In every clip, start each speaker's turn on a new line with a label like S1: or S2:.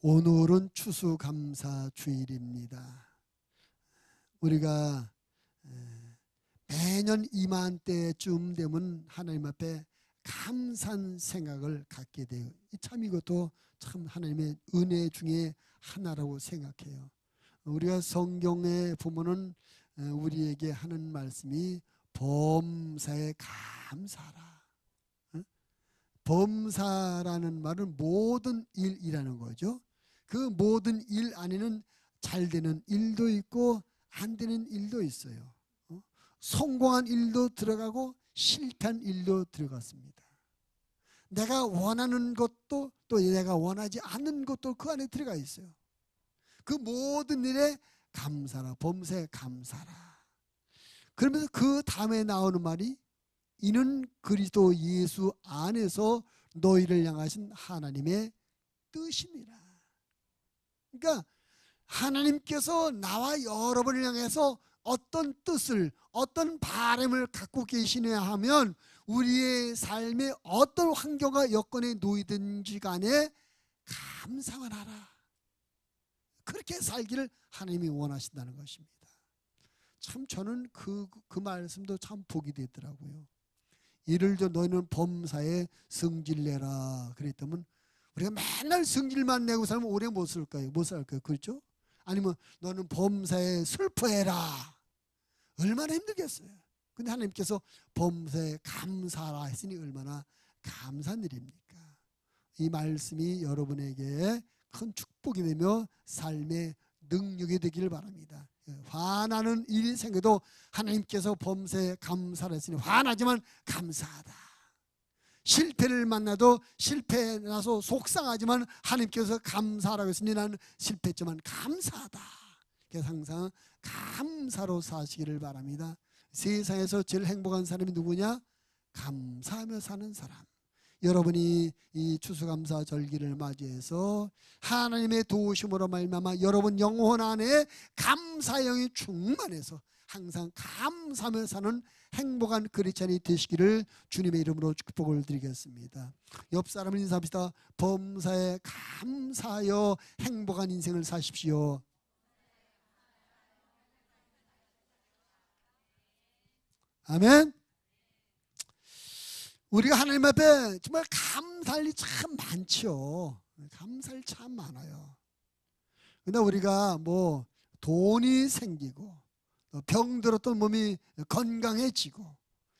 S1: 오늘은 추수감사주일입니다. 우리가 매년 이맘때쯤 되면 하나님 앞에 감사한 생각을 갖게 돼요. 참 이것도 참 하나님의 은혜 중에 하나라고 생각해요. 우리가 성경에 보면은 우리에게 하는 말씀이 범사에 감사하라. 범사라는 말은 모든 일이라는 거죠. 그 모든 일 안에는 잘 되는 일도 있고 안 되는 일도 있어요. 성공한 일도 들어가고 실패한 일도 들어갔습니다. 내가 원하는 것도 또 내가 원하지 않는 것도 그 안에 들어가 있어요. 그 모든 일에 감사라, 범사에 감사라. 그러면서 그 다음에 나오는 말이 이는 그리스도 예수 안에서 너희를 향하신 하나님의 뜻이니라. 그러니까 하나님께서 나와 여러분을 향해서 어떤 뜻을, 어떤 바람을 갖고 계시냐 하면 우리의 삶에 어떤 환경과 여건에 놓이든지 간에 감사만 하라. 그렇게 살기를 하나님이 원하신다는 것입니다. 참 저는 그 말씀도 참 복이 되더라고요. 이를 저 너희는 범사에 성질내라 그랬다면 우리가 맨날 성질만 내고 살면 오래 못 살까요? 못 살까요? 그렇죠? 아니면 너는 범사에 슬퍼해라. 얼마나 힘들겠어요. 근데 하나님께서 범사에 감사하라 했으니 얼마나 감사한 일입니까? 이 말씀이 여러분에게 큰 축복이 되며 삶의 능력이 되기를 바랍니다. 화나는 일이 생겨도 하나님께서 범사에 감사를 했으니 화나지만 감사하다. 실패를 만나도 실패 나서 속상하지만 하나님께서 감사하라고 했으니 나는 실패했지만 감사하다. 그래서 항상 감사로 사시기를 바랍니다. 세상에서 제일 행복한 사람이 누구냐? 감사하며 사는 사람. 여러분이 이 추수감사 절기를 맞이해서 하나님의 도우심으로 말미암아 여러분 영혼 안에 감사의 영이 충만해서 항상 감사하며 사는 행복한 크리스찬이 되시기를 주님의 이름으로 축복을 드리겠습니다. 옆 사람을 인사합시다. 범사에 감사하여 행복한 인생을 사십시오. 아멘. 우리가 하나님 앞에 정말 감사할 일이 참 많죠. 감사할 일이 참 많아요. 근데 우리가 뭐 돈이 생기고 병들었던 몸이 건강해지고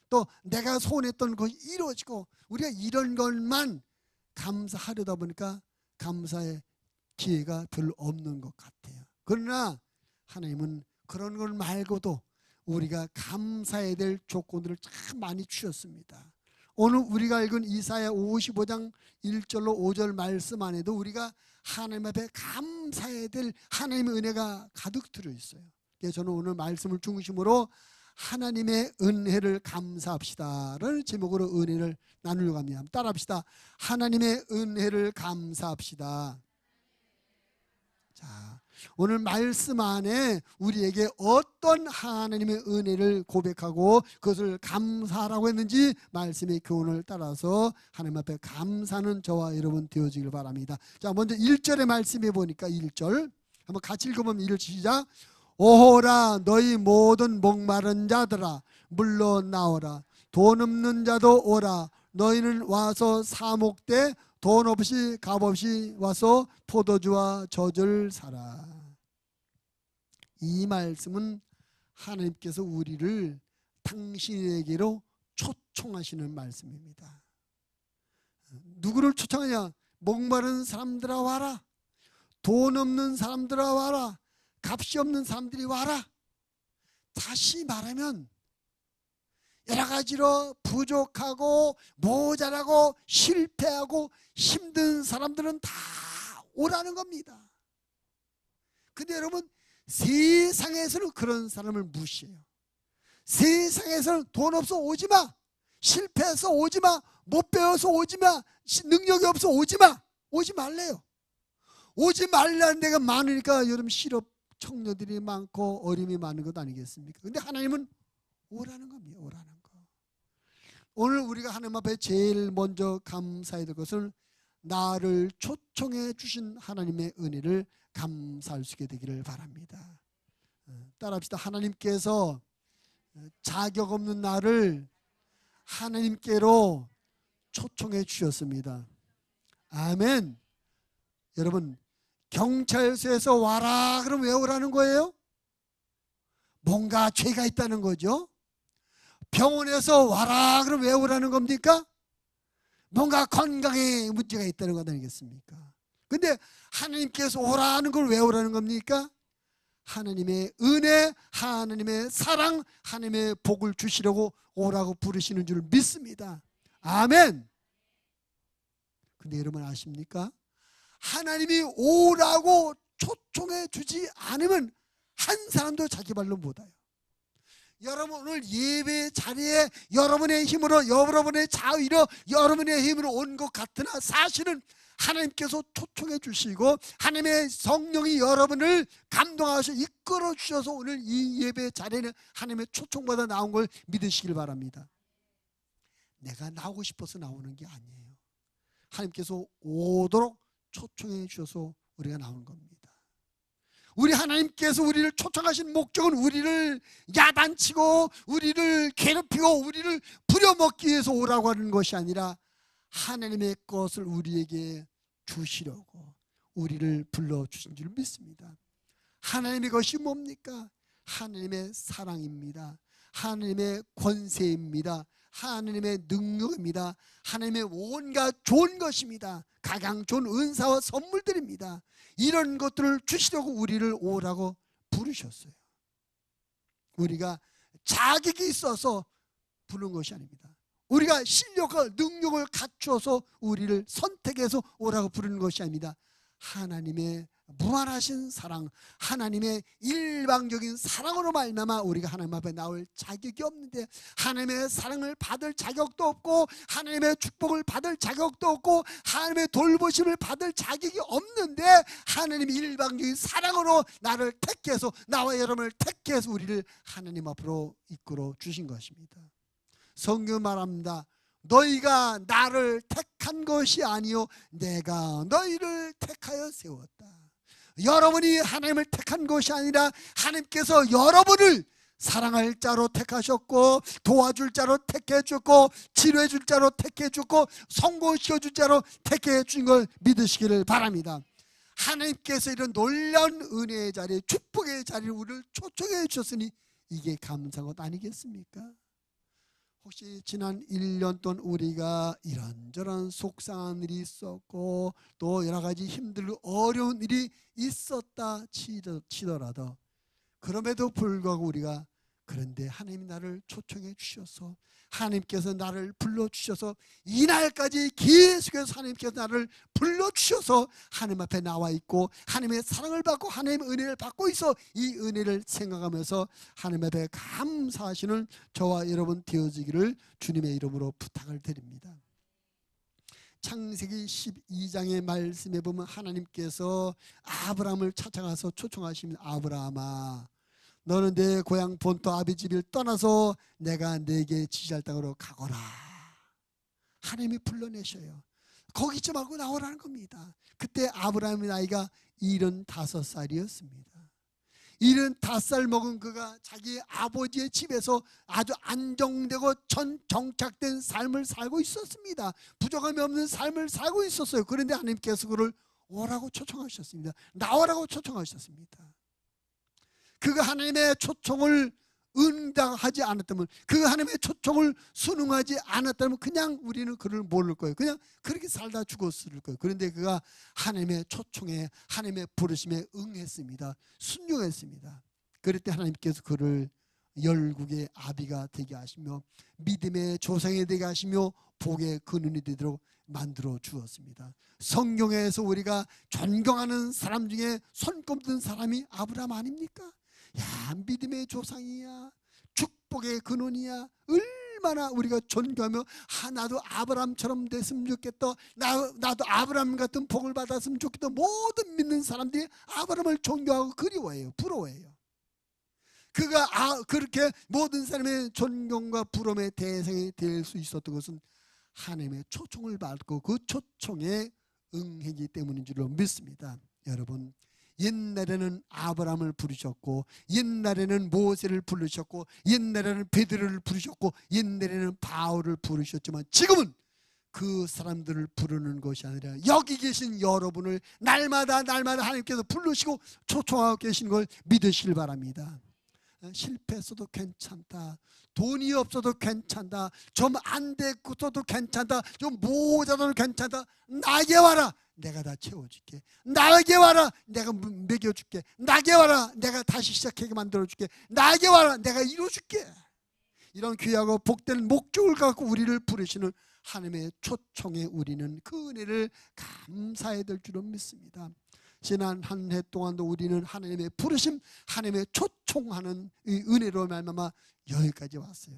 S1: 또 내가 소원했던 것이 이루어지고 우리가 이런 것만 감사하려다 보니까 감사의 기회가 별로 없는 것 같아요. 그러나 하나님은 그런 걸 말고도 우리가 감사해야 될 조건들을 참 많이 주셨습니다. 오늘 우리가 읽은 이사야 55장 1절로 5절 말씀 안에도 우리가 하나님 앞에 감사해야 될 하나님의 은혜가 가득 들어있어요. 그래서 저는 오늘 말씀을 중심으로 하나님의 은혜를 감사합시다라는 제목으로 은혜를 나누려고 합니다. 따라합시다. 하나님의 은혜를 감사합시다. 자, 오늘 말씀 안에 우리에게 어떤 하나님의 은혜를 고백하고 그것을 감사하라고 했는지 말씀의 교훈을 따라서 하나님 앞에 감사하는 저와 여러분 되어지길 바랍니다. 자, 먼저 1절의 말씀해 보니까 1절 한번 같이 읽어보면 1절 시작. 오호라 너희 모든 목마른 자들아 물러 나오라. 돈 없는 자도 오라. 너희는 와서 사목대 돈 없이 값 없이 와서 포도주와 젖을 사라. 이 말씀은 하나님께서 우리를 당신에게로 초청하시는 말씀입니다. 누구를 초청하냐? 목마른 사람들아 와라. 돈 없는 사람들아 와라. 값이 없는 사람들이 와라. 다시 말하면 여러 가지로 부족하고 모자라고 실패하고 힘든 사람들은 다 오라는 겁니다. 근데 여러분 세상에서는 그런 사람을 무시해요. 세상에서는 돈 없어 오지마, 실패해서 오지마, 못 배워서 오지마, 능력이 없어 오지마, 오지 말래요. 오지 말라는 데가 많으니까 여러분 실업 청년들이 많고 어림이 많은 것 아니겠습니까? 근데 하나님은 오라는 겁니다. 오라는 거. 오늘 우리가 하나님 앞에 제일 먼저 감사해야 될 것은 나를 초청해 주신 하나님의 은혜를 감사할 수 있게 되기를 바랍니다. 따라합시다. 하나님께서 자격 없는 나를 하나님께로 초청해 주셨습니다. 아멘. 여러분, 경찰서에서 와라 그럼 왜 오라는 거예요? 뭔가 죄가 있다는 거죠. 병원에서 와라 그럼 왜 오라는 겁니까? 뭔가 건강에 문제가 있다는 것 아니겠습니까? 근데 하나님께서 오라는 걸 왜 오라는 겁니까? 하나님의 은혜, 하나님의 사랑, 하나님의 복을 주시려고 오라고 부르시는 줄 믿습니다. 아멘. 근데 여러분 아십니까? 하나님이 오라고 초청해 주지 않으면 한 사람도 자기 발로 못 와요. 여러분 오늘 예배 자리에 여러분의 힘으로, 여러분의 자의로, 여러분의 힘으로 온 것 같으나 사실은 하나님께서 초청해 주시고 하나님의 성령이 여러분을 감동하셔 이끌어 주셔서 오늘 이 예배 자리에는 하나님의 초청받아 나온 걸 믿으시길 바랍니다. 내가 나오고 싶어서 나오는 게 아니에요. 하나님께서 오도록 초청해 주셔서 우리가 나온 겁니다. 우리 하나님께서 우리를 초청하신 목적은 우리를 야단치고 우리를 괴롭히고 우리를 부려먹기 위해서 오라고 하는 것이 아니라 하나님의 것을 우리에게 주시려고 우리를 불러주신 줄 믿습니다. 하나님의 것이 뭡니까? 하나님의 사랑입니다. 하나님의 권세입니다. 하나님의 능력입니다. 하나님의 온갖 좋은 것입니다. 가장 좋은 은사와 선물들입니다. 이런 것들을 주시려고 우리를 오라고 부르셨어요. 우리가 자격이 있어서 부른 것이 아닙니다. 우리가 실력과 능력을 갖추어서 우리를 선택해서 오라고 부르는 것이 아닙니다. 하나님의 무한하신 사랑, 하나님의 일방적인 사랑으로 말미암아 우리가 하나님 앞에 나올 자격이 없는데, 하나님의 사랑을 받을 자격도 없고 하나님의 축복을 받을 자격도 없고 하나님의 돌보심을 받을 자격이 없는데 하나님의 일방적인 사랑으로 나를 택해서, 나와 여러분을 택해서 우리를 하나님 앞으로 이끌어 주신 것입니다. 성경 말합니다. 너희가 나를 택한 것이 아니요 내가 너희를 택하여 세웠다. 여러분이 하나님을 택한 것이 아니라 하나님께서 여러분을 사랑할 자로 택하셨고, 도와줄 자로 택해 주셨고, 치료해 줄 자로 택해 주셨고, 성공시켜 줄 자로 택해 주신 걸 믿으시기를 바랍니다. 하나님께서 이런 놀라운 은혜의 자리, 축복의 자리를 우리를 초청해 주셨으니 이게 감사한 것 아니겠습니까? 혹시 지난 1년 동안 우리가 이런저런 속상한 일이 있었고 또 여러 가지 힘들고 어려운 일이 있었다 치더라도, 그럼에도 불구하고 우리가 그런데 하나님이 나를 초청해 주셔서, 하나님께서 나를 불러주셔서, 이날까지 계속해서 하나님께서 나를 불러주셔서 하나님 앞에 나와 있고 하나님의 사랑을 받고 하나님의 은혜를 받고 있어, 이 은혜를 생각하면서 하나님 앞에 감사하시는 저와 여러분 되어지기를 주님의 이름으로 부탁을 드립니다. 창세기 12장의 말씀에 보면 하나님께서 아브라함을 찾아가서 초청하시면, 아브라함아 너는 내 고향 본토 아비 집을 떠나서 내가 내게 지시할 땅으로 가거라. 하나님이 불러내셔요. 거기 있지 말고 나오라는 겁니다. 그때 아브라함의 나이가 75살이었습니다. 75살 먹은 그가 자기 아버지의 집에서 아주 안정되고 정착된 삶을 살고 있었습니다. 부족함이 없는 삶을 살고 있었어요. 그런데 하나님께서 그를 오라고 초청하셨습니다. 나오라고 초청하셨습니다. 그가 하나님의 초청을 응답하지 않았다면, 그 하나님의 초청을 순응하지 않았다면 그냥 우리는 그를 모를 거예요. 그냥 그렇게 살다 죽었을 거예요. 그런데 그가 하나님의 초청에, 하나님의 부르심에 응했습니다. 순종했습니다. 그럴 때 하나님께서 그를 열국의 아비가 되게 하시며 믿음의 조상이 되게 하시며 복의 근원이 되도록 만들어 주었습니다. 성경에서 우리가 존경하는 사람 중에 손꼽는 사람이 아브라함 아닙니까? 야, 믿음의 조상이야, 축복의 근원이야, 얼마나 우리가 존경하며 나도 아브라함처럼 됐으면 좋겠다, 나도 아브라함 같은 복을 받았으면 좋겠다. 모든 믿는 사람들이 아브라함을 존경하고 그리워해요, 부러워해요. 그가 그렇게 모든 사람의 존경과 부러움의 대상이 될 수 있었던 것은 하나님의 초청을 받고 그 초청에 응하기 때문인 줄로 믿습니다. 여러분, 옛날에는 아브라함을 부르셨고, 옛날에는 모세를 부르셨고, 옛날에는 베드로를 부르셨고, 옛날에는 바울을 부르셨지만 지금은 그 사람들을 부르는 것이 아니라 여기 계신 여러분을 날마다 하나님께서 부르시고 초청하고 계신 걸 믿으시길 바랍니다. 실패했어도 괜찮다, 돈이 없어도 괜찮다, 좀 안 됐어도 괜찮다, 좀 모자라도 괜찮다, 나에게 와라, 내가 다 채워줄게. 나에게 와라, 내가 먹여줄게. 나에게 와라, 내가 다시 시작하게 만들어줄게. 나에게 와라, 내가 이루어줄게. 이런 귀하고 복된 목적을 갖고 우리를 부르시는 하나님의 초청에 우리는 그 은혜를 감사해야 될 줄로 믿습니다. 지난 한 해 동안도 우리는 하나님의 부르심, 하나님의 초청하는 이 은혜로 말미암아 여기까지 왔어요.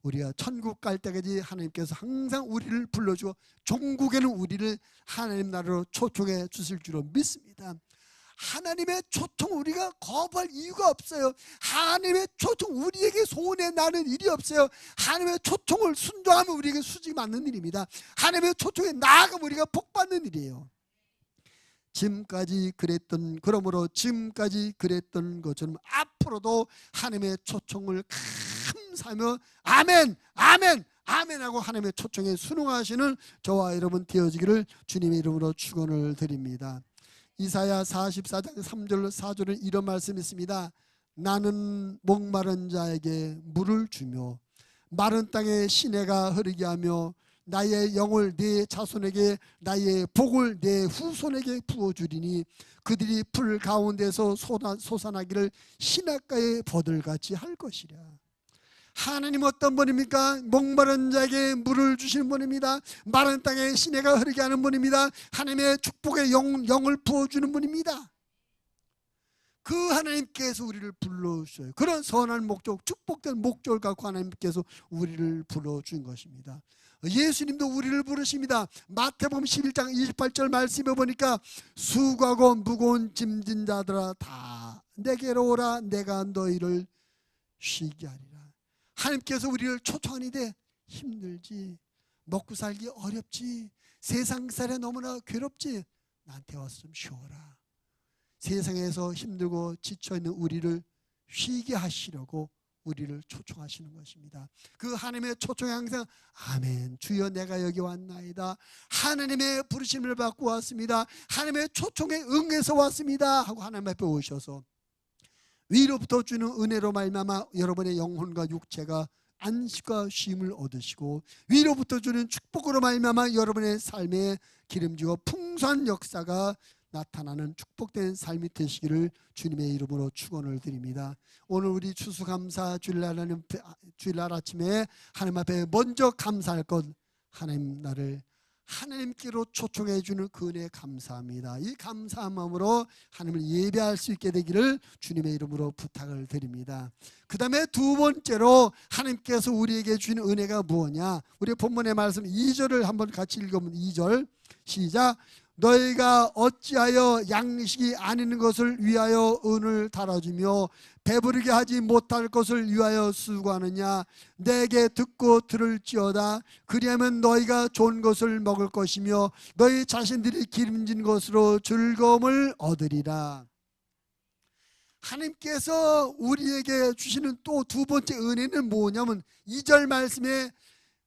S1: 우리가 천국 갈 때까지 하나님께서 항상 우리를 불러주고 종국에는 우리를 하나님 나라로 초청해 주실 줄로 믿습니다. 하나님의 초청 우리가 거부할 이유가 없어요. 하나님의 초청 우리에게 손해 나는 일이 없어요. 하나님의 초청을 순종하면 우리에게 수직이 맞는 일입니다. 하나님의 초청에 나아가면 우리가 복받는 일이에요. 그러므로 지금까지 그랬던 것처럼 앞으로도 하나님의 초청을 감사하며 아멘 아멘 아멘 하고 하나님의 초청에 순응하시는 저와 여러분 되어지기를 주님의 이름으로 축원을 드립니다. 이사야 44장 3절 4절은 이런 말씀이 있습니다. 나는 목마른 자에게 물을 주며 마른 땅에 시내가 흐르게 하며 나의 영을 내 자손에게 나의 복을 내 후손에게 부어주리니 그들이 풀 가운데서 솟아나기를 시냇가의 버들같이 할 것이라. 하나님 어떤 분입니까? 목마른 자에게 물을 주시는 분입니다. 마른 땅에 시내가 흐르게 하는 분입니다. 하나님의 축복의 영을 부어주는 분입니다. 그 하나님께서 우리를 불러주셔요. 그런 선한 목적, 축복된 목적을 갖고 하나님께서 우리를 불러준 것입니다. 예수님도 우리를 부르십니다. 마태복음 11장 28절 말씀에 보니까 수고하고 무거운 짐진 자들아 다 내게로 오라, 내가 너희를 쉬게 하리라. 하나님께서 우리를 초청하는데 힘들지, 먹고 살기 어렵지, 세상살에 너무나 괴롭지, 나한테 와서 좀 쉬어라. 세상에서 힘들고 지쳐있는 우리를 쉬게 하시려고 우리를 초청하시는 것입니다. 그 하나님의 초청에 항상 아멘 주여 내가 여기 왔나이다, 하나님의 부르심을 받고 왔습니다, 하나님의 초청에 응해서 왔습니다 하고 하나님 앞에 오셔서 위로부터 주는 은혜로 말미암아 여러분의 영혼과 육체가 안식과 쉼을 얻으시고 위로부터 주는 축복으로 말미암아 여러분의 삶에 기름지고 풍성한 역사가 나타나는 축복된 삶이 되시기를 주님의 이름으로 축원을 드립니다. 오늘 우리 추수감사 주일날 아침에 하나님 앞에 먼저 감사할 것, 하나님 나를 하나님께로 초청해 주는 그 은혜에 감사합니다. 이 감사한 마음으로 하나님을 예배할 수 있게 되기를 주님의 이름으로 부탁을 드립니다. 그 다음에 두 번째로 하나님께서 우리에게 주는 은혜가 무엇이냐, 우리 본문의 말씀 2절을 한번 같이 읽어보면 2절 시작. 너희가 어찌하여 양식이 아닌 것을 위하여 은을 달아주며 배부르게 하지 못할 것을 위하여 수고하느냐. 내게 듣고 들을지어다. 그리하면 너희가 좋은 것을 먹을 것이며 너희 자신들이 기름진 것으로 즐거움을 얻으리라. 하나님께서 우리에게 주시는 또 두 번째 은혜는 뭐냐면 2절 말씀에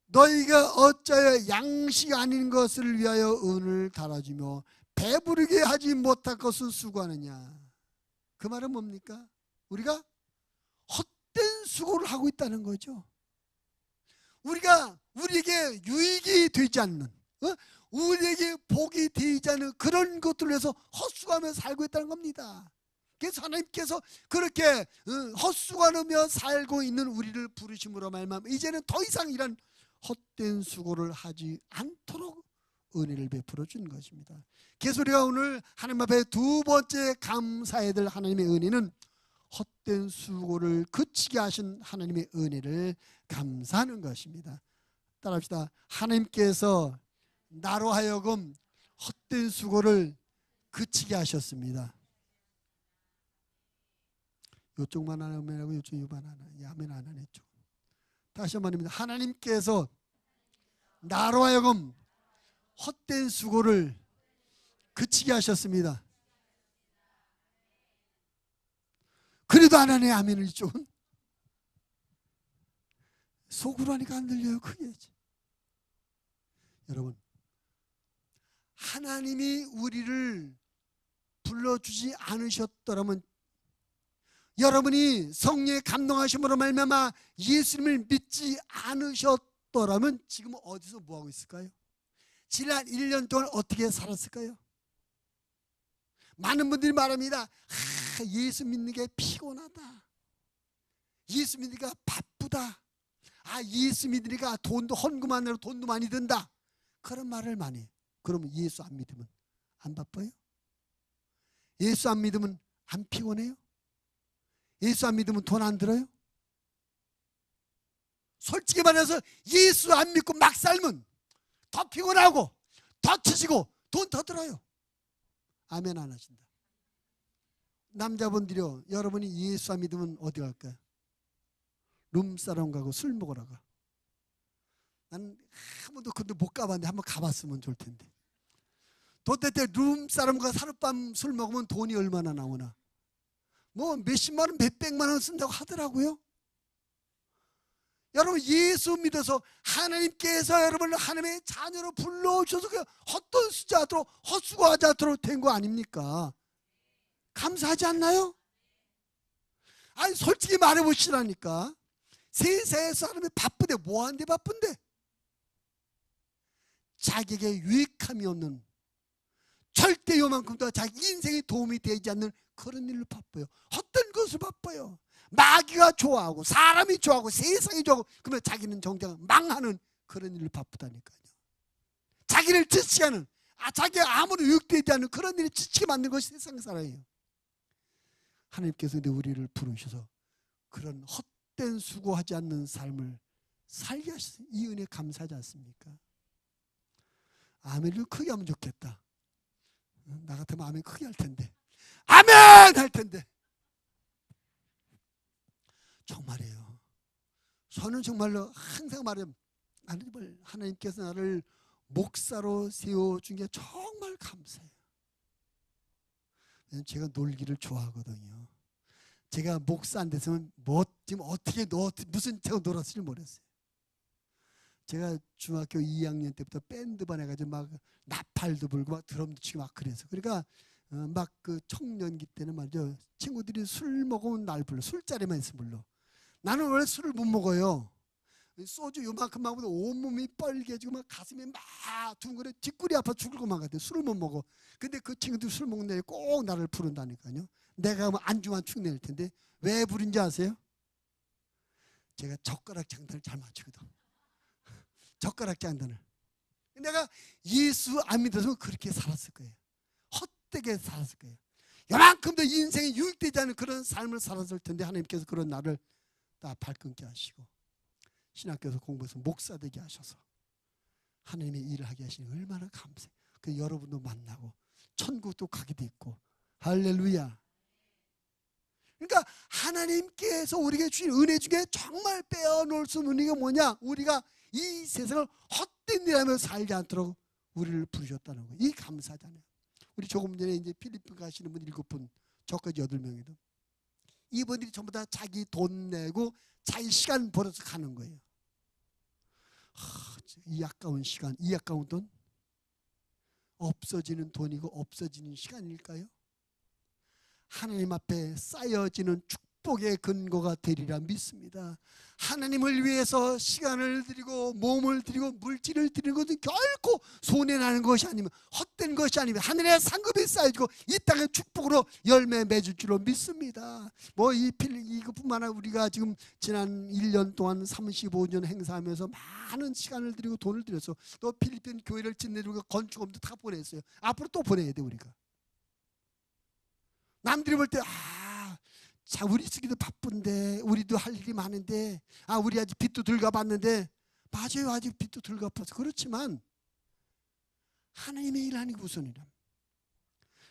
S1: 너희가 어찌하여 양식 아닌 것을 위하여 은을 달아주며 배부르게 하지 못할 것을 수고하느냐. 그 말은 뭡니까? 우리가 헛된 수고를 하고 있다는 거죠. 우리에게 유익이 되지 않는, 우리에게 복이 되지 않는 그런 것들을 위해서 헛수고하며 살고 있다는 겁니다. 그래서 하나님께서 그렇게 헛수고하며 살고 있는 우리를 부르심으로 말미암아 이제는 더 이상 이런 헛된 수고를 하지 않도록 은혜를 베풀어 주는 것입니다. 그래서 우리가 오늘 하나님 앞에 두 번째 감사해야 될 하나님의 은혜는 헛된 수고를 그치게 하신 하나님의 은혜를 감사하는 것입니다. 따라합시다. 하나님께서 나로 하여금 헛된 수고를 그치게 하셨습니다. 이쪽만 안 하면 하고 이쪽 이만 안 하네. 아멘 안 하네. 쪽. 다시 한번 합니다. 하나님께서 나로 하여금 헛된 수고를 그치게 하셨습니다. 그래도 안 하네. 아멘을 이쪽은. 속으로 하니까 안 들려요. 크게. 여러분, 하나님이 우리를 불러주지 않으셨더라면, 여러분이 성령의 감동하심으로 말미암아 예수님을 믿지 않으셨더라면 지금 어디서 뭐하고 있을까요? 지난 1년 동안 어떻게 살았을까요? 많은 분들이 말합니다. 예수 믿는 게 피곤하다. 예수 믿으니까 바쁘다. 예수 믿으니까 돈도 헌금하느라 돈도 많이 든다. 그런 말을 많이 해요. 그러면 예수 안 믿으면 안 바빠요? 예수 안 믿으면 안 피곤해요? 예수 안 믿으면 돈 안 들어요? 솔직히 말해서 예수 안 믿고 막 살면 더 피곤하고 더 치시고 돈 더 들어요. 아멘 안 하신다. 남자분들이요, 여러분이 예수 안 믿으면 어디 갈까요? 룸사롱 가고 술 먹으러 가. 나는 한 번도 근데 못 가봤는데 한번 가봤으면 좋을 텐데. 도대체 룸사롱과 하룻밤 술 먹으면 돈이 얼마나 나오나? 뭐 몇십만 원, 몇백만 원 쓴다고 하더라고요. 여러분, 예수 믿어서 하나님께서 여러분을 하나님의 자녀로 불러오셔서 그 헛돈 쓰지 않도록, 헛수고하지 않도록 된 거 아닙니까? 감사하지 않나요? 아니 솔직히 말해보시라니까. 세상에 사람이 바쁜데 뭐하는데 바쁜데? 자기에게 유익함이 없는, 절대 요만큼도 자기 인생에 도움이 되지 않는 그런 일로 바빠요. 헛된 것을 바빠요. 마귀가 좋아하고 사람이 좋아하고 세상이 좋아하고, 그러면 자기는 정작 망하는 그런 일로 바쁘다니까요. 자기를 지치게 하는, 자기가 아무리 유익되지 않는 그런 일을 지치게 만드는 것이 세상 사람이에요. 하나님께서 우리를 부르셔서 그런 헛된 수고하지 않는 삶을 살게 하셨어요. 이 은혜 감사하지 않습니까? 아멘을 크게 하면 좋겠다. 나 같으면 아멘 크게 할 텐데. 아멘 할 텐데. 정말이에요. 저는 정말로 항상 말해요. 하나님께서 나를 목사로 세워준 게 정말 감사해요. 제가 놀기를 좋아하거든요. 제가 목사 안 됐으면 지금 어떻게 무슨 제가 놀았을지 모르겠어요. 제가 중학교 2학년 때부터 밴드반 해가지고 막 나팔도 불고 막 드럼도 치고 막 그래서, 그러니까 막 그 청년기 때는 말이죠, 친구들이 술 먹으면 날 불러. 술자리만 있으면 불러. 나는 원래 술을 못 먹어요. 소주 요만큼 먹으면 온몸이 뻘개지고 막 가슴이 막 둥그레 뒷골이 아파 죽을 것만 같아요. 술을 못 먹어. 근데 그 친구들 술 먹는 데 꼭 나를 부른다니까요. 내가 뭐 안주만 축 낼 텐데 왜 부른지 아세요? 제가 젓가락 장단을 잘 맞추거든. 젓가락 장단을. 내가 예수 안 믿어서 그렇게 살았을 거예요. 헛되게 살았을 거예요. 요만큼도 인생에 유익되지 않은 그런 삶을 살았을 텐데 하나님께서 그런 나를 다 발끈게 하시고 신학교에서 공부해서 목사 되게 하셔서 하나님의 일을 하게 하시니 얼마나 감사해요. 그 여러분도 만나고 천국도 가기도 있고. 할렐루야. 그러니까 하나님께서 우리에게 주신 은혜 중에 정말 빼어놓을 수 없는 은혜가 뭐냐? 우리가 이 세상을 헛된 일하며 살지 않도록 우리를 부르셨다는 거예요. 이 감사잖아요. 우리 조금 전에 이제 필리핀 가시는 분 7분, 저까지 8명이든 이분들이 전부 다 자기 돈 내고 자기 시간 벌어서 가는 거예요. 이 아까운 시간, 이 아까운 돈, 없어지는 돈이고 없어지는 시간일까요? 하나님 앞에 쌓여지는 축복의 근거가 되리라 믿습니다. 하나님을 위해서 시간을 드리고 몸을 드리고 물질을 드리는 것은 결코 손해나는 것이 아니면 헛된 것이 아니면 하늘의 상급이 쌓여지고 이 땅의 축복으로 열매 맺을 줄로 믿습니다. 뭐 이것뿐만 아니라 우리가 지금 지난 1년 동안 35년 행사하면서 많은 시간을 드리고 돈을 들여서 또 필리핀 교회를 짓내려고 건축업도 다 보냈어요. 앞으로 또 보내야 돼. 우리가 남들이 볼 때 자, 우리 쓰기도 바쁜데, 우리도 할 일이 많은데, 우리 아직 빚도 덜 갚았는데, 맞아요, 아직 빚도 덜 갚아서. 그렇지만 하나님의 일 아니고 우선이라.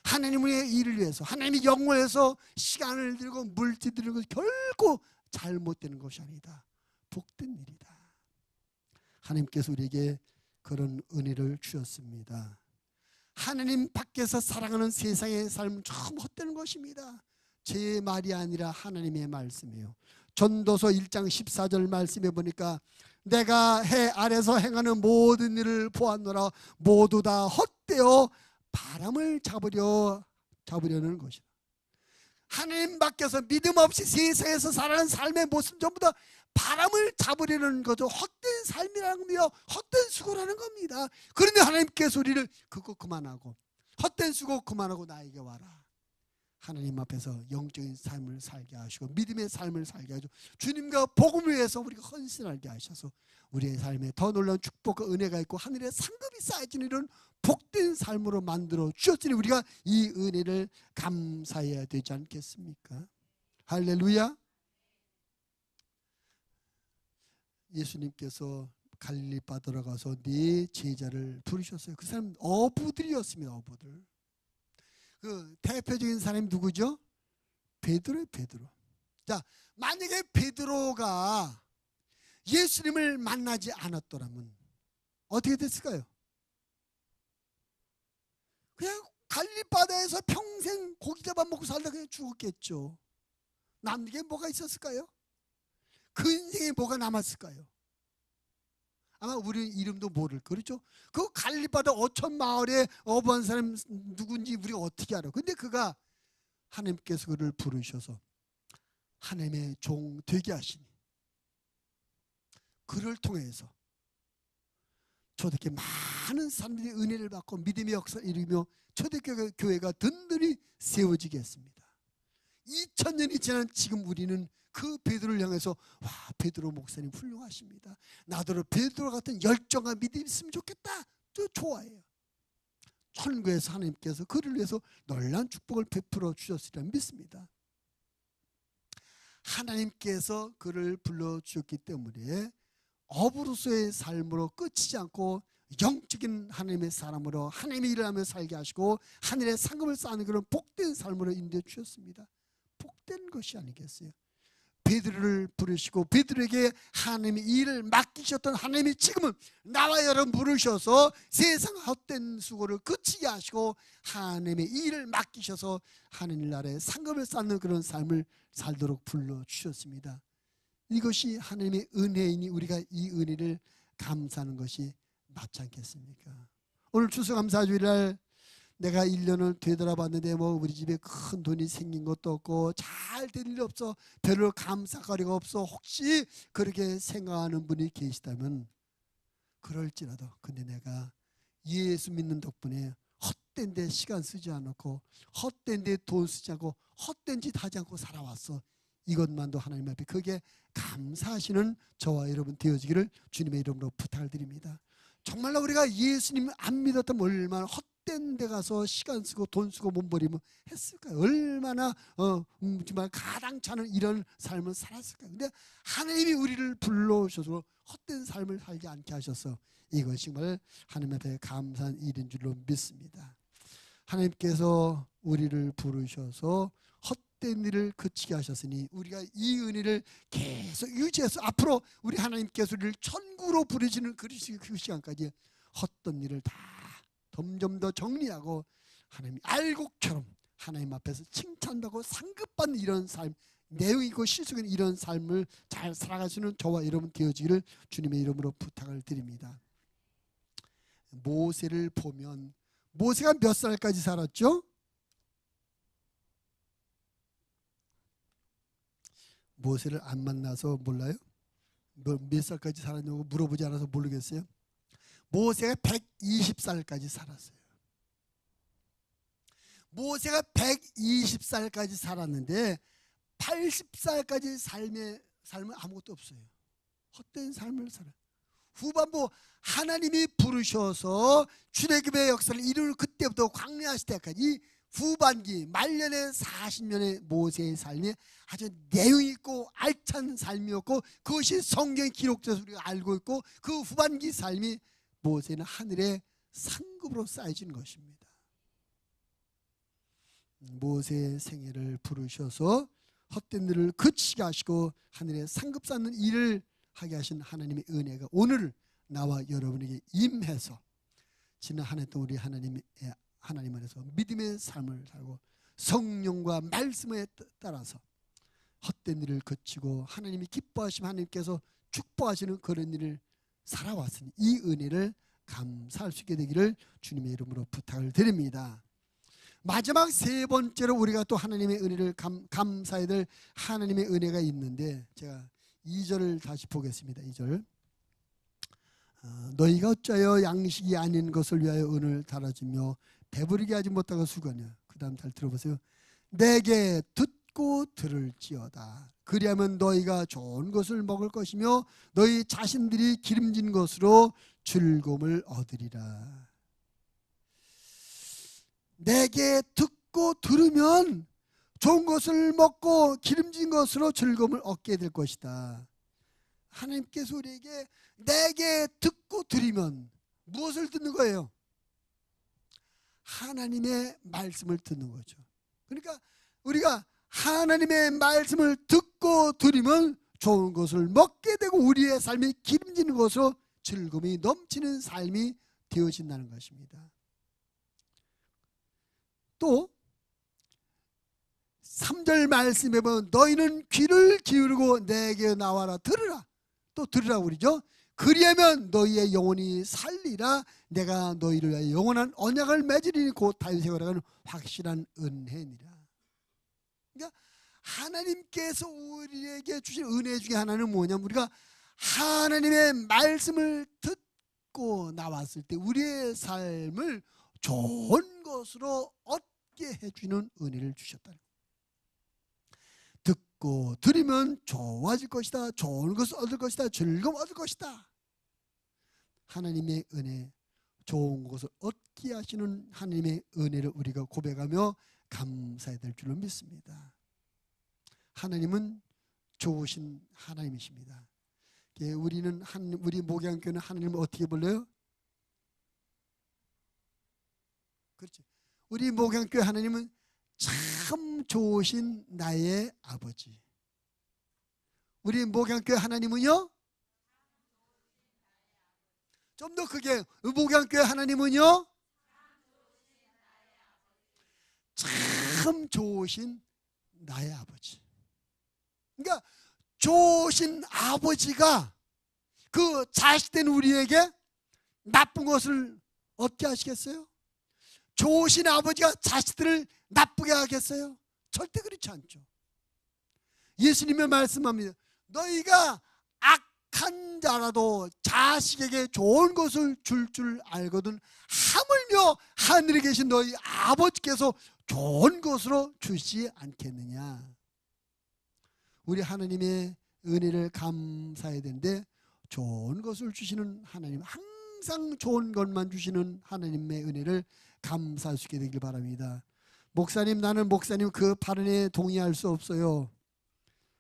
S1: 하나님의 일을 위해서, 하나님의 영을 위해서 시간을 들고 물질 들고 결코 잘못되는 것이 아니다. 복된 일이다. 하나님께서 우리에게 그런 은혜를 주셨습니다. 하나님 밖에서 살아가는 세상의 삶은 참 헛되는 것입니다. 제 말이 아니라 하나님의 말씀이에요. 전도서 1장 14절 말씀해 보니까 내가 해 아래서 행하는 모든 일을 보았노라 모두 다 헛되어 바람을 잡으려는 것이다. 하나님 밖에서 믿음 없이 세상에서 살아가는 삶의 모습 전부 다 바람을 잡으려는 거죠. 헛된 삶이라는 겁니다. 헛된 수고라는 겁니다. 그런데 하나님께서 우리를 그거 그만하고 헛된 수고 그만하고 나에게 와라. 하나님 앞에서 영적인 삶을 살게 하시고 믿음의 삶을 살게 하시고 주님과 복음을 위해서 우리가 헌신하게 하셔서 우리의 삶에 더 놀라운 축복과 은혜가 있고 하늘의 상급이 쌓여지는 이런 복된 삶으로 만들어 주셨으니 우리가 이 은혜를 감사해야 되지 않겠습니까? 할렐루야. 예수님께서 갈릴리 바다로 가서 네 제자를 부르셨어요. 그 사람 어부들이었습니다. 어부들. 그 대표적인 사람이 누구죠? 베드로예요. 베드로. 자, 만약에 베드로가 예수님을 만나지 않았더라면 어떻게 됐을까요? 그냥 갈릴리 바다에서 평생 고기 잡아먹고 살다 그냥 죽었겠죠. 남는 게 뭐가 있었을까요? 그 인생에 뭐가 남았을까요? 아마 우리 이름도 모를 그렇죠? 그 갈릴리 바다 어촌 마을에 어부한 사람 누군지 우리가 어떻게 알아? 근데 그가 하나님께서 그를 부르셔서 하나님의 종 되게 하시니 그를 통해서 초대교회 많은 사람들이 은혜를 받고 믿음의 역사를 이루며 초대교회가 든든히 세워지겠습니다. 2000년이 지난 지금 우리는 그 베드로를 향해서 와, 베드로 목사님 훌륭하십니다. 나도 베드로 같은 열정과 믿음이 있으면 좋겠다. 저 좋아해요. 천국에서 하나님께서 그를 위해서 놀라운 축복을 베풀어 주셨으리라 믿습니다. 하나님께서 그를 불러주셨기 때문에 어부로서의 삶으로 끝이지 않고 영적인 하나님의 사람으로 하나님의 일을 하며 살게 하시고 하늘의 상급을 쌓는 그런 복된 삶으로 인도해 주셨습니다. 복된 것이 아니겠어요? 베드로를 부르시고 베드로에게 하나님의 일을 맡기셨던 하나님이 지금은 나와 여러분 부르셔서 세상 헛된 수고를 그치게 하시고 하나님의 일을 맡기셔서 하나님 나라의 상급을 쌓는 그런 삶을 살도록 불러주셨습니다. 이것이 하나님의 은혜이니 우리가 이 은혜를 감사하는 것이 맞지 않겠습니까? 오늘 추수감사주일날 내가 1년을 되돌아봤는데 뭐 우리 집에 큰 돈이 생긴 것도 없고 잘 될 일 없어 별로 감사거리가 없어 혹시 그렇게 생각하는 분이 계시다면 그럴지라도 근데 내가 예수 믿는 덕분에 헛된 데 시간 쓰지 않고 헛된 데 돈 쓰지 않고 헛된 짓 하지 않고 살아왔어. 이것만도 하나님 앞에 그게 감사하시는 저와 여러분 되어지기를 주님의 이름으로 부탁을 드립니다. 정말로 우리가 예수님 안 믿었다면 얼마나 헛된 데 가서 시간 쓰고 돈 쓰고 몸버리면 했을까요? 얼마나 정말 가당찮은 이런 삶을 살았을까요? 근데 하나님이 우리를 불러오셔서 헛된 삶을 살지 않게 하셔서 이것이 정말 하나님 앞에 감사한 일인 줄로 믿습니다. 하나님께서 우리를 부르셔서 헛된 일을 그치게 하셨으니 우리가 이 은혜를 계속 유지해서 앞으로 우리 하나님께서 우리를 천국으로 부르시는 그 시간까지 헛된 일을 다 점점 더 정리하고 하나님 알곡처럼 하나님 앞에서 칭찬받고 상급받는 이런 삶 내용이고 실속인 이런 삶을 잘 살아가시는 저와 여러분 되어지기를 주님의 이름으로 부탁을 드립니다. 모세를 보면 모세가 몇 살까지 살았죠? 모세를 안 만나서 몰라요? 몇 살까지 살았냐고 물어보지 않아서 모르겠어요. 모세가 120살까지 살았어요. 모세가 120살까지 살았는데 80살까지 삶은 아무것도 없어요. 헛된 삶을 살아요. 후반부 하나님이 부르셔서 출애굽의 역사를 이루는 그때부터 광야하실 때까지 후반기 말년의 40년의 모세의 삶이 아주 내용 있고 알찬 삶이었고 그것이 성경에 기록돼서 우리가 알고 있고 그 후반기 삶이 모세는 하늘의 상급으로 쌓여진 것입니다. 모세의 생애를 부르셔서 헛된 일을 그치게 하시고 하늘의 상급 쌓는 일을 하게 하신 하나님의 은혜가 오늘 나와 여러분에게 임해서 지난 한 해 동안 우리 하나님의 하나님 안에서 믿음의 삶을 살고 성령과 말씀에 따라서 헛된 일을 거치고 하나님이 기뻐하시면 하나님께서 축복하시는 그런 일을 살아왔으니 이 은혜를 감사할 수 있게 되기를 주님의 이름으로 부탁을 드립니다. 마지막 세 번째로 우리가 또 하나님의 은혜를 감사해야 될 하나님의 은혜가 있는데, 제가 2절을 다시 보겠습니다. 2절. 너희가 어찌하여 양식이 아닌 것을 위하여 은을 달아주며 배부르게 하지 못하고 수고하냐. 그 다음 잘 들어보세요. 내게 듣고 들을지어다. 그리하면 너희가 좋은 것을 먹을 것이며 너희 자신들이 기름진 것으로 즐거움을 얻으리라. 내게 듣고 들으면 좋은 것을 먹고 기름진 것으로 즐거움을 얻게 될 것이다. 하나님께서 우리에게 내게 듣고 들으면 무엇을 듣는 거예요? 하나님의 말씀을 듣는 거죠. 그러니까 우리가 하나님의 말씀을 듣고 들으면 좋은 것을 먹게 되고 우리의 삶이 기름지는 것으로 즐거움이 넘치는 삶이 되어진다는 것입니다. 또 3절 말씀에 보면 너희는 귀를 기울이고 내게 나와라. 들으라. 또 들으라고 그러죠. 그리하면 너희의 영혼이 살리라. 내가 너희를 위하여 영원한 언약을 맺으리니 곧 다윗의 거라는 확실한 은혜니라. 그러니까 하나님께서 우리에게 주신 은혜 중에 하나는 뭐냐면 우리가 하나님의 말씀을 듣고 나왔을 때 우리의 삶을 좋은 것으로 얻게 해주는 은혜를 주셨다는 거예요. 듣고 들으면 좋아질 것이다. 좋은 것을 얻을 것이다. 즐거움 얻을 것이다. 하나님의 은혜, 좋은 것을 얻게 하시는 하나님의 은혜를 우리가 고백하며 감사해야 될 줄로 믿습니다. 하나님은 좋으신 하나님이십니다. 우리는 우리 목양교회는 하나님을 어떻게 불러요? 그렇죠. 우리 목양교회 하나님은 참 좋으신 나의 아버지. 우리 목양교회 하나님은요? 좀 더 크게, 목양교회 하나님은요? 참 좋으신 나의 아버지. 그러니까 좋으신 아버지가 그 자식된 우리에게 나쁜 것을 얻게 하시겠어요? 좋으신 아버지가 자식들을 나쁘게 하겠어요? 절대 그렇지 않죠. 예수님의 말씀합니다. 너희가 악한 자라도 자식에게 좋은 것을 줄 알거든 하물며 하늘에 계신 너희 아버지께서 좋은 것으로 주시지 않겠느냐. 우리 하나님의 은혜를 감사해야 되는데 좋은 것을 주시는 하나님, 항상 좋은 것만 주시는 하나님의 은혜를 감사할 수 있게 되길 바랍니다. 목사님, 나는 목사님 그 발언에 동의할 수 없어요.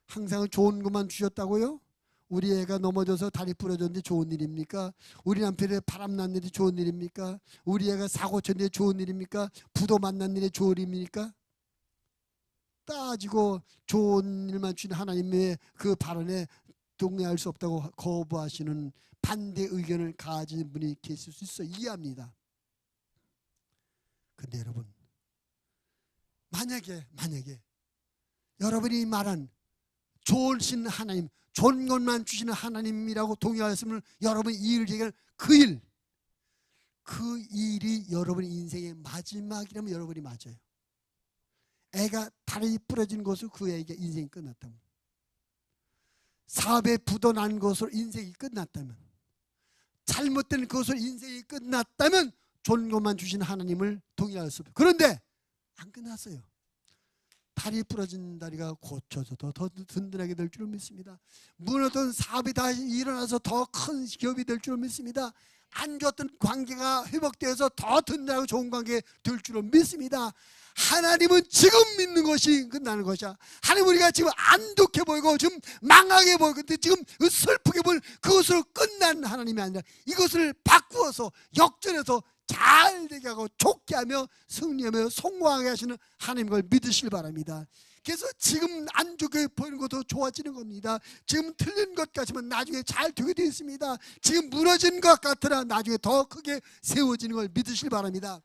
S1: 항상 좋은 것만 주셨다고요? 우리 애가 넘어져서 다리 부러졌는데 좋은 일입니까? 우리 남편이 바람난 일이 좋은 일입니까? 우리 애가 사고 쳤는데 좋은 일입니까? 부도 만난 일이 좋은 일입니까? 따지고 좋은 일만 주신 하나님의 그 발언에 동의할 수 없다고 거부하시는 반대 의견을 가진 분이 계실 수 있어 이해합니다. 근데 여러분, 만약에 여러분이 말한 좋으신 하나님, 좋은 것만 주시는 하나님이라고 동의하였으면 여러분이 이 일을 얘기할 그 일이 여러분의 인생의 마지막이라면 여러분이 맞아요. 애가 다리 부러진 것으로 그 애에게 인생이 끝났다면, 사업에 부도난 것으로 인생이 끝났다면, 잘못된 것으로 인생이 끝났다면 좋은 것만 주신 하나님을 동의할 수 없어요. 그런데 안 끝났어요. 다리 부러진 다리가 고쳐져도 더 든든하게 될 줄을 믿습니다. 무너졌던 사업이 다시 일어나서 더 큰 기업이 될 줄을 믿습니다. 안 좋았던 관계가 회복되어서 더 든든하고 좋은 관계 될 줄을 믿습니다. 하나님은 지금 믿는 것이 끝나는 것이야. 하나님, 우리가 지금 안 좋게 보이고 지금 망하게 보이고 지금 슬프게 보이는 그것으로 끝난 하나님이 아니라 이것을 바꾸어서 역전해서 잘 되게 하고 좋게 하며 승리하며 성공하게 하시는 하나님 걸 믿으시길 바랍니다. 그래서 지금 안 좋게 보이는 것도 좋아지는 겁니다. 지금 틀린 것 같지만 나중에 잘 되게 되어 있습니다. 지금 무너진 것 같으나 나중에 더 크게 세워지는 걸 믿으시길 바랍니다.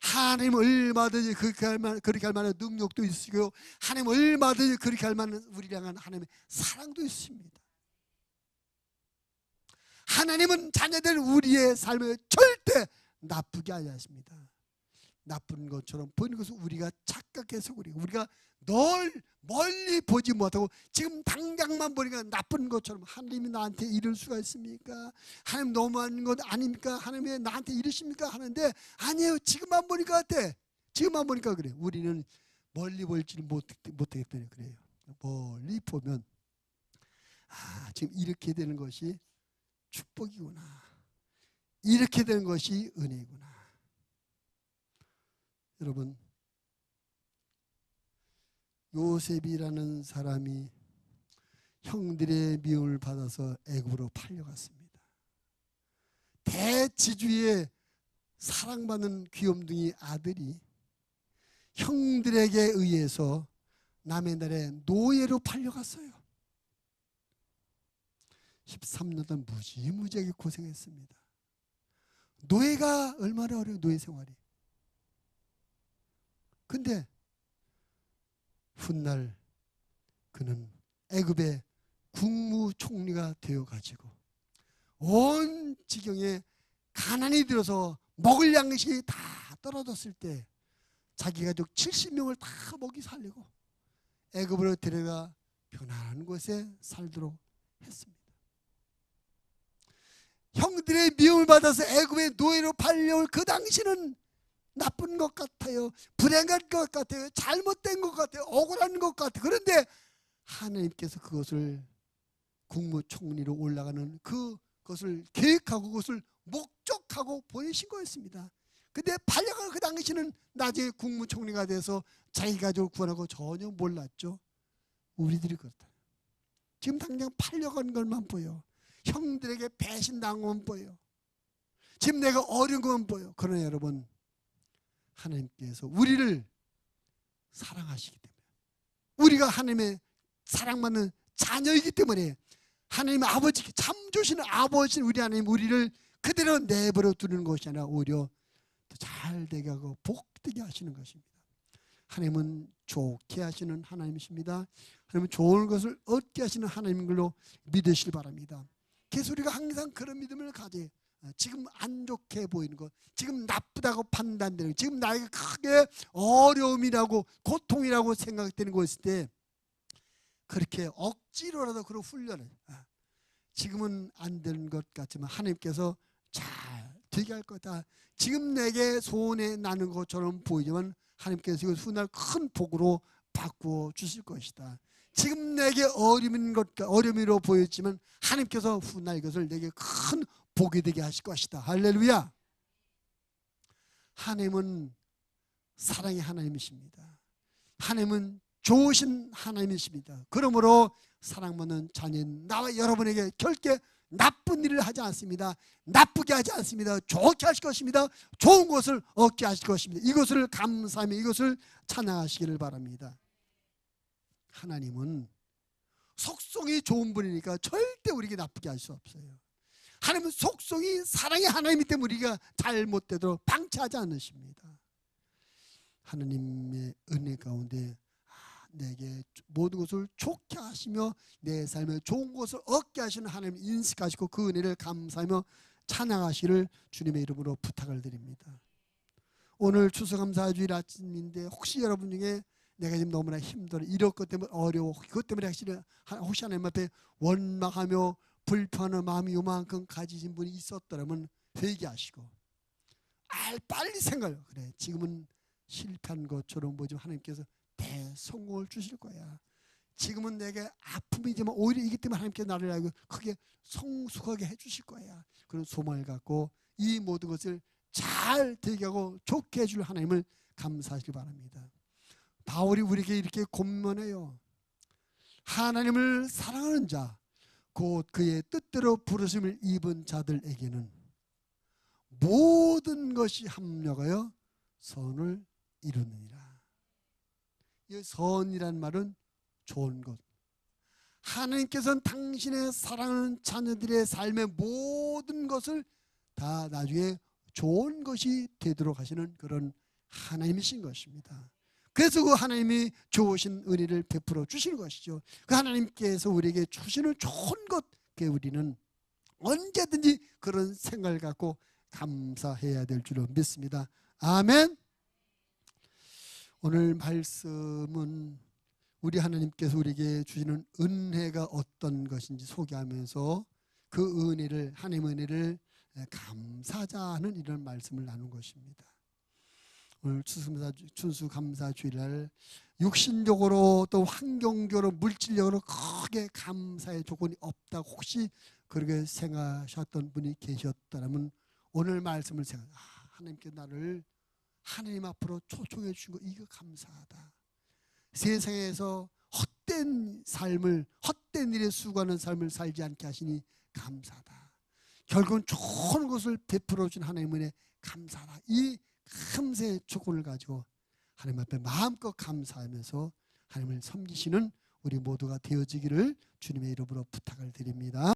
S1: 하나님 얼마든지 그렇게 할 만한 능력도 있으시고, 하나님 얼마든지 그렇게 할 만한 우리를 향한 하나님의 사랑도 있습니다. 하나님은 자녀들 우리의 삶을 절대 나쁘게 하지 않습니다. 나쁜 것처럼 보이는 것을 우리가 착각해서 우리가 널 멀리 보지 못하고 지금 당장만 보니까 나쁜 것처럼, 하나님이 나한테 이럴 수가 있습니까? 하나님 너무한 것 아닙니까? 하나님이 나한테 이러십니까? 하는데 아니에요. 지금만 보니까 어때? 지금만 보니까 그래. 우리는 멀리 볼지는 못하기 때문에 그래요. 멀리 보면 지금 이렇게 되는 것이 축복이구나, 이렇게 되는 것이 은혜구나. 여러분, 요셉이라는 사람이 형들의 미움을 받아서 애굽으로 팔려갔습니다. 대지주의 사랑받는 귀염둥이 아들이 형들에게 의해서 남의 나라에 노예로 팔려갔어요. 13년 동안 무지무지하게 고생했습니다. 노예가 얼마나 어려워요, 노예 생활이. 근데 훗날 그는 애굽의 국무총리가 되어가지고 온 지경에 가난이 들어서 먹을 양식이 다 떨어졌을 때 자기 가족 70명을 다 먹이 살리고 애굽으로 데려가 편안한 곳에 살도록 했습니다. 형들의 미움을 받아서 애굽의 노예로 팔려올 그 당시는 나쁜 것 같아요. 불행한 것 같아요. 잘못된 것 같아요. 억울한 것 같아요. 그런데 하나님께서 그것을 국무총리로 올라가는 그것을 계획하고 그것을 목적하고 보내신 거였습니다. 근데 팔려간 그 당시는 나중에 국무총리가 돼서 자기 가족을 구원하고 전혀 몰랐죠. 우리들이 그렇다. 지금 당장 팔려간 것만 보여. 형들에게 배신당한 것만 보여. 지금 내가 어려운 것만 보여. 그러나 여러분, 하나님께서 우리를 사랑하시기 때문에, 우리가 하나님의 사랑받는 자녀이기 때문에 하나님 아버지, 참 좋으신 아버지 우리 하나님 우리를 그대로 내버려 두는 것이 아니라 오히려 더 잘되게 하고 복되게 하시는 것입니다. 하나님은 좋게 하시는 하나님이십니다. 하나님은 좋은 것을 얻게 하시는 하나님인 걸로 믿으시기 바랍니다. 그래서 우리가 항상 그런 믿음을 가져야, 지금 안 좋게 보이는 것, 지금 나쁘다고 판단되는 것, 지금 나에게 크게 어려움이라고 고통이라고 생각되는 것일 때 그렇게 억지로라도 그런 훈련을, 지금은 안 되는 것 같지만 하나님께서 잘 되게 할 거다. 지금 내게 손해 나는 것처럼 보이지만 하나님께서 이것을 훗날 큰 복으로 바꾸어 주실 것이다. 지금 내게 어려움으로 보였지만 하나님께서 훗날 이것을 내게 큰 복이 되게 하실 것이다. 할렐루야. 하나님은 사랑의 하나님이십니다. 하나님은 좋으신 하나님이십니다. 그러므로 사랑받는 자녀인 나와 여러분에게 결코 나쁜 일을 하지 않습니다. 나쁘게 하지 않습니다. 좋게 하실 것입니다. 좋은 것을 얻게 하실 것입니다. 이것을 감사하며 이것을 찬양하시기를 바랍니다. 하나님은 속성이 좋은 분이니까 절대 우리에게 나쁘게 할 수 없어요. 하나님은 속성이 사랑의 하나님이기 때문에 우리가 잘못되도록 방치하지 않으십니다. 하나님의 은혜 가운데 내게 모든 것을 좋게 하시며 내 삶에 좋은 것을 얻게 하시는 하나님 인식하시고 그 은혜를 감사하며 찬양하시기를 주님의 이름으로 부탁을 드립니다. 오늘 추수감사주일 아침인데 혹시 여러분 중에 내가 지금 너무나 힘들어, 이런 것 때문에 어려워, 그것 때문에 혹시 하나님 앞에 원망하며 불편한 마음이 요만큼 가지신 분이 있었더라면 회개하시고 빨리 생각을, 그래 지금은 실패한 것처럼 보지만 하나님께서 대성공을 주실 거야. 지금은 내게 아픔이지만 오히려 이기 때문에 하나님께서 나를 알고 크게 성숙하게 해주실 거야. 그런 소망을 갖고 이 모든 것을 잘 되게 하고 좋게 해줄 하나님을 감사하시기 바랍니다. 바울이 우리에게 이렇게 권면해요. 하나님을 사랑하는 자, 곧 그의 뜻대로 부르심을 입은 자들에게는 모든 것이 합력하여 선을 이루느니라. 이 선이란 말은 좋은 것. 하나님께서는 당신의 사랑하는 자녀들의 삶의 모든 것을 다 나중에 좋은 것이 되도록 하시는 그런 하나님이신 것입니다. 그래서 그 하나님이 좋으신 은혜를 베풀어 주시는 것이죠. 그 하나님께서 우리에게 주시는 좋은 것에 우리는 언제든지 그런 생각을 갖고 감사해야 될 줄로 믿습니다. 아멘. 오늘 말씀은 우리 하나님께서 우리에게 주시는 은혜가 어떤 것인지 소개하면서 그 은혜를, 하나님의 은혜를 감사하자는 이런 말씀을 나눈 것입니다. 오늘 추수감사주일날 육신적으로 또 환경적으로 물질적으로 크게 감사의 조건이 없다고 혹시 그렇게 생각하셨던 분이 계셨다면 오늘 말씀을 하나님께 나를 하나님 앞으로 초청해 주신 거 이거 감사하다. 세상에서 헛된 삶을, 헛된 일에 수고하는 삶을 살지 않게 하시니 감사하다. 결국은 좋은 것을 베풀어 준 하나님의 은혜 감사하다. 이 감사의 조건을 가지고 하나님 앞에 마음껏 감사하면서 하나님을 섬기시는 우리 모두가 되어지기를 주님의 이름으로 부탁을 드립니다.